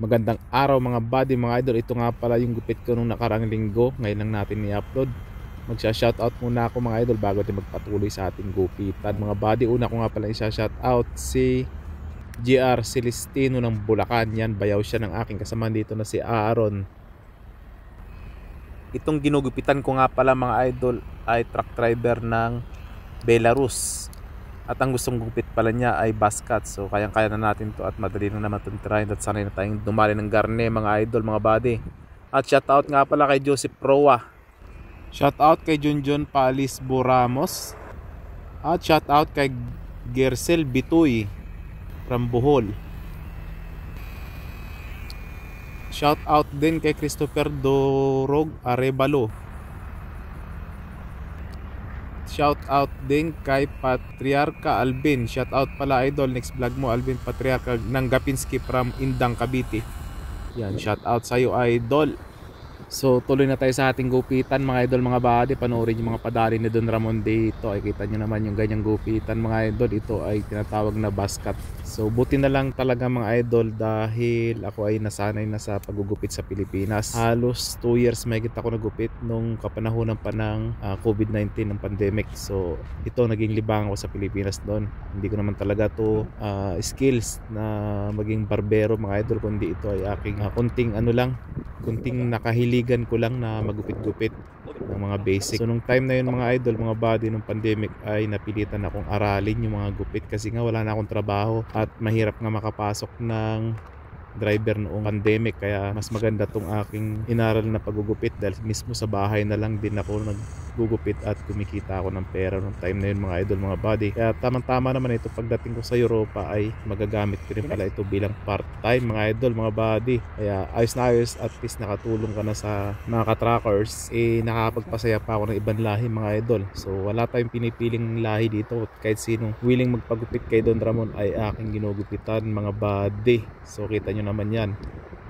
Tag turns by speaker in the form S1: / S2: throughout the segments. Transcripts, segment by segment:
S1: Magandang araw mga buddy, mga idol. Ito nga pala yung gupit ko nung nakarang linggo. Ngayon lang natin i-upload. Magsha-shoutout muna ako mga idol bago din magpatuloy sa ating gupitan. Mga buddy, una ko nga pala isa-shoutout si GR Celestino ng Bulacan. Yan, bayaw siya ng aking kasama dito na si Aaron. Itong ginugupitan ko nga pala mga idol ay truck driver ng Belarus. At ang gustong gupit pala niya ay basket. So kayang-kaya na natin to at madali na naman itong tirahin. At sanay na tayong dumali ng garne mga idol, mga buddy. At shoutout nga pala kay Joseph Proa. Shoutout kay Junjun Palisbo Ramos. At shoutout kay Gersel Bituy from Bohol. Shoutout din kay Christopher Dorog Arevalo. Shout out din kay Patriarca Alvin. Shout out pala idol, next vlog mo Alvin Patriarca ng Gapinski from Indang, Cavite. Yan, shout out sa iyo idol. So tuloy na tayo sa ating gupitan mga idol, mga buddy. Panoorin yung mga padali ni Don Ramon dito. Ay kita nyo naman yung ganyang gupitan mga idol. Ito ay tinatawag na basket. So buti na lang talaga mga idol dahil ako ay nasanay na sa paggugupit sa Pilipinas. Halos 2 years may kita ko nagupit nung kapanahonan pa ng COVID-19 ng pandemic. So ito naging libang ako sa Pilipinas doon. Hindi ko naman talaga to skills na maging barbero mga idol, kundi ito ay aking kunting kunting nakahiligan ko lang na magupit-gupit ng mga basic. So nung time na yun mga idol, mga buddy, nung pandemic ay napilitan akong aralin yung mga gupit kasi nga wala na akong trabaho at mahirap nga makapasok ng driver noong pandemic, kaya mas maganda tong aking inaral na paggugupit dahil mismo sa bahay na lang din ako naggugupit at kumikita ako ng pera nung time na yun mga idol, mga buddy. Kaya tamang-tama naman ito, pagdating ko sa Europa ay magagamit ko rin pala ito bilang part-time mga idol, mga buddy. Kaya ayos na ayos, at least nakatulong ka na sa mga ka-trackers. Nakakapagpasaya pa ako ng ibang lahi mga idol. So wala tayong pinipiling lahi dito, kahit sino willing magpagupit kay Don Ramon ay aking ginugupitan mga buddy. So kita nyo naman yan,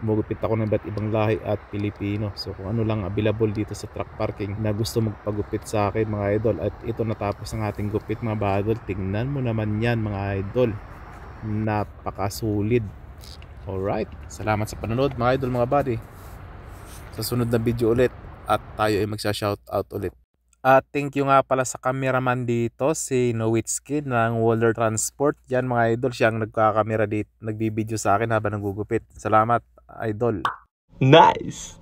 S1: gumugupit ako ng iba't ibang lahi at Pilipino. So kung ano lang available dito sa truck parking na gusto magpagupit sa akin mga idol. At ito natapos ang ating gupit mga idol. Tingnan mo naman yan mga idol, napakasulit. Alright, salamat sa panonood mga idol, mga buddy. Sa sunod na video ulit at tayo ay magsha-shoutout ulit. At thank you nga pala sa cameraman dito, si Nowitzki ng Waller Transport. Yan mga idol, siyang nagkakamera dito, nagbibideo sa akin habang nagugupit. Salamat idol.
S2: Nice!